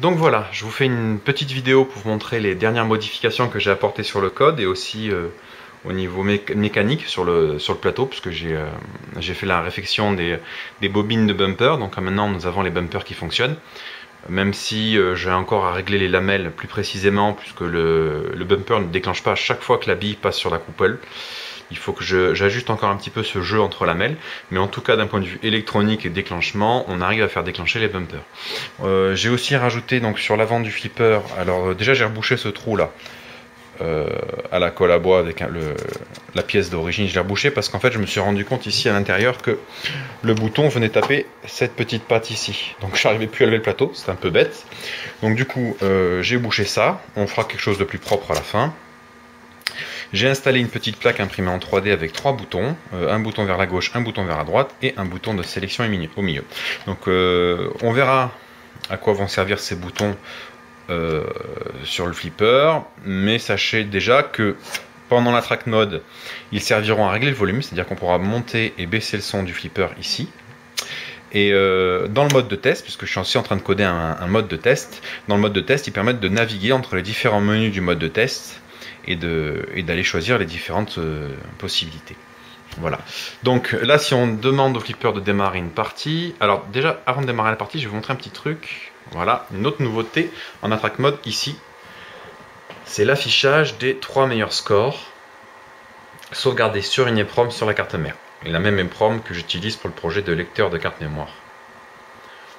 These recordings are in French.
Donc voilà, je vous fais une petite vidéo pour vous montrer les dernières modifications que j'ai apportées sur le code et aussi au niveau mécanique sur le plateau, puisque j'ai fait la réfection des bobines de bumper. Donc maintenant nous avons les bumpers qui fonctionnent, même si j'ai encore à régler les lamelles plus précisément, puisque le bumper ne déclenche pas à chaque fois que la bille passe sur la coupole. Il faut que j'ajuste encore un petit peu ce jeu entre lamelles, mais en tout cas d'un point de vue électronique et déclenchement, on arrive à faire déclencher les bumpers. J'ai aussi rajouté donc sur l'avant du flipper, alors déjà j'ai rebouché ce trou là à la colle à bois avec la pièce d'origine, je l'ai rebouché parce qu'en fait je me suis rendu compte ici à l'intérieur que le bouton venait taper cette petite patte ici, donc je n'arrivais plus à lever le plateau, c'est un peu bête. Donc du coup j'ai bouché ça, on fera quelque chose de plus propre à la fin. J'ai installé une petite plaque imprimée en 3D avec 3 boutons, un bouton vers la gauche, un bouton vers la droite et un bouton de sélection au milieu. Donc on verra à quoi vont servir ces boutons sur le flipper, mais sachez déjà que pendant la track mode, ils serviront à régler le volume, c'est-à-dire qu'on pourra monter et baisser le son du flipper ici. Et dans le mode de test, puisque je suis aussi en train de coder un mode de test, dans le mode de test, ils permettent de naviguer entre les différents menus du mode de test et d'aller choisir les différentes possibilités. Voilà. Donc là, si on demande au flipper de démarrer une partie, alors déjà, avant de démarrer la partie, je vais vous montrer un petit truc. Voilà, une autre nouveauté en Attract Mode ici, c'est l'affichage des 3 meilleurs scores sauvegardés sur une EEPROM sur la carte mère. Et la même EEPROM que j'utilise pour le projet de lecteur de carte mémoire.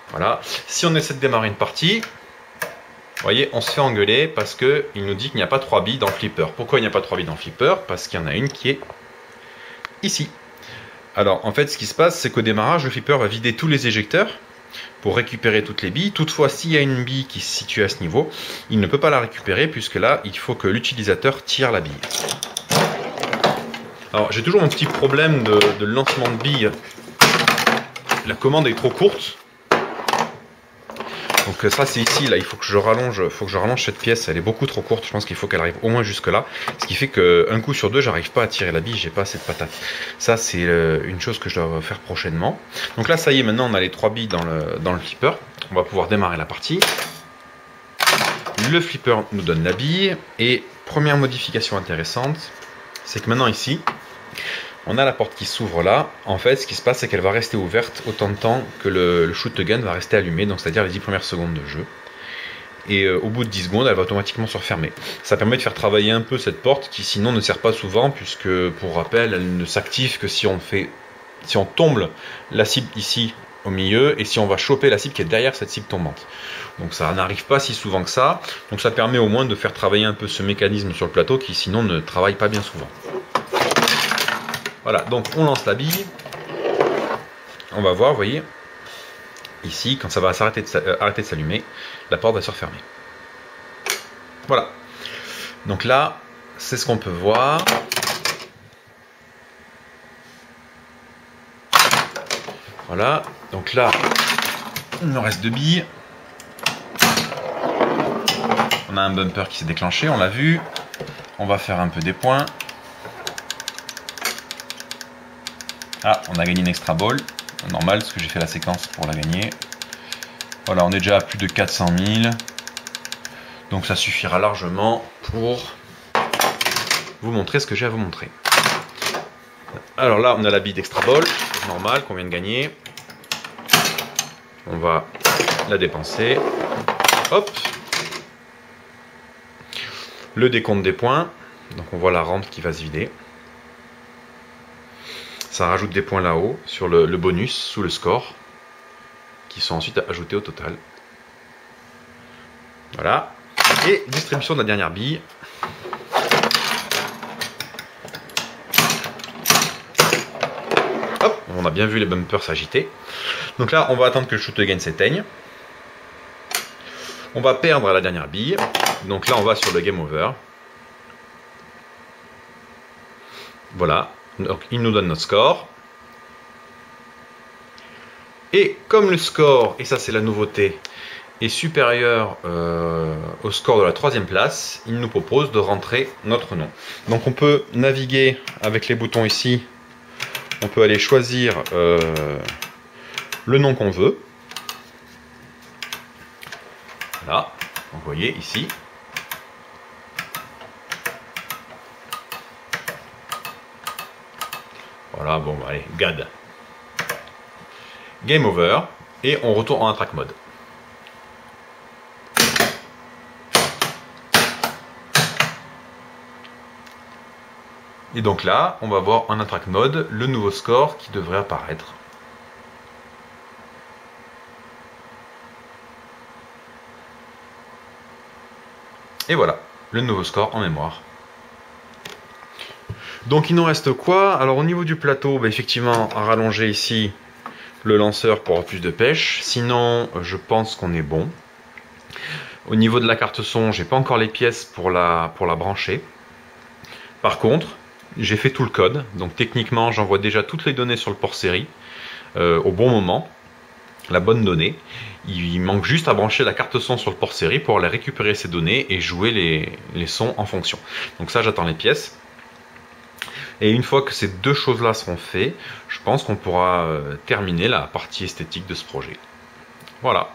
Voilà. Si on essaie de démarrer une partie, vous voyez, on se fait engueuler parce qu'il nous dit qu'il n'y a pas 3 billes dans le flipper. Pourquoi il n'y a pas 3 billes dans le flipper? Parce qu'il y en a une qui est ici. Alors, en fait, ce qui se passe, c'est qu'au démarrage, le flipper va vider tous les éjecteurs pour récupérer toutes les billes. Toutefois, s'il y a une bille qui se situe à ce niveau, il ne peut pas la récupérer puisque là, il faut que l'utilisateur tire la bille. Alors, j'ai toujours un petit problème de lancement de billes. La commande est trop courte. Donc ça c'est ici, là il faut que je rallonge cette pièce, elle est beaucoup trop courte, je pense qu'il faut qu'elle arrive au moins jusque là, ce qui fait qu'un coup sur deux j'arrive pas à tirer la bille, j'ai pas assez de patate. Ça c'est une chose que je dois faire prochainement. Donc là ça y est, maintenant on a les 3 billes dans le flipper, on va pouvoir démarrer la partie. Le flipper nous donne la bille, et première modification intéressante, c'est que maintenant ici, on a la porte qui s'ouvre là. En fait, ce qui se passe, c'est qu'elle va rester ouverte autant de temps que le shoot gun va rester allumé, donc c'est-à-dire les 10 premières secondes de jeu. Et au bout de 10 secondes, elle va automatiquement se refermer. Ça permet de faire travailler un peu cette porte qui sinon ne sert pas souvent, puisque pour rappel, elle ne s'active que si on tombe la cible ici au milieu et si on va choper la cible qui est derrière cette cible tombante. Donc ça n'arrive pas si souvent que ça. Donc ça permet au moins de faire travailler un peu ce mécanisme sur le plateau qui sinon ne travaille pas bien souvent. Voilà, donc on lance la bille, on va voir, vous voyez, ici, quand ça va arrêter de s'allumer, la porte va se refermer. Voilà, donc là, c'est ce qu'on peut voir. Voilà, donc là, il nous reste 2 billes. On a un bumper qui s'est déclenché, on l'a vu. On va faire un peu des points. Ah, on a gagné une extra ball, normal parce que j'ai fait la séquence pour la gagner. Voilà, on est déjà à plus de 400 000. Donc ça suffira largement pour vous montrer ce que j'ai à vous montrer. Alors là, on a la bille d'extra ball, normal, qu'on vient de gagner. On va la dépenser. Hop. Le décompte des points. Donc on voit la rampe qui va se vider. Ça rajoute des points là-haut sur le bonus sous le score qui sont ensuite ajoutés au total. Voilà. Et distribution de la dernière bille. Hop, on a bien vu les bumpers s'agiter. Donc là, on va attendre que le shoot again s'éteigne. On va perdre la dernière bille. Donc là, on va sur le game over. Voilà. Donc il nous donne notre score. Et comme le score, et ça c'est la nouveauté, est supérieur au score de la 3e place, il nous propose de rentrer notre nom. Donc on peut naviguer avec les boutons ici, on peut aller choisir le nom qu'on veut. Là, vous voyez ici. Voilà, bon, allez, GAD. Game over. Et on retourne en track mode. Et donc là, on va voir en track mode le nouveau score qui devrait apparaître. Et voilà, le nouveau score en mémoire. Donc il nous reste quoi? Alors au niveau du plateau, bah, effectivement, à rallonger ici le lanceur pour avoir plus de pêche. Sinon, je pense qu'on est bon. Au niveau de la carte son, j'ai pas encore les pièces pour la brancher. Par contre, j'ai fait tout le code. Donc techniquement, j'envoie déjà toutes les données sur le port série au bon moment. La bonne donnée. Il manque juste à brancher la carte son sur le port série pour aller récupérer ces données et jouer les sons en fonction. Donc ça, j'attends les pièces. Et une fois que ces deux choses-là seront faites, je pense qu'on pourra terminer la partie esthétique de ce projet. Voilà.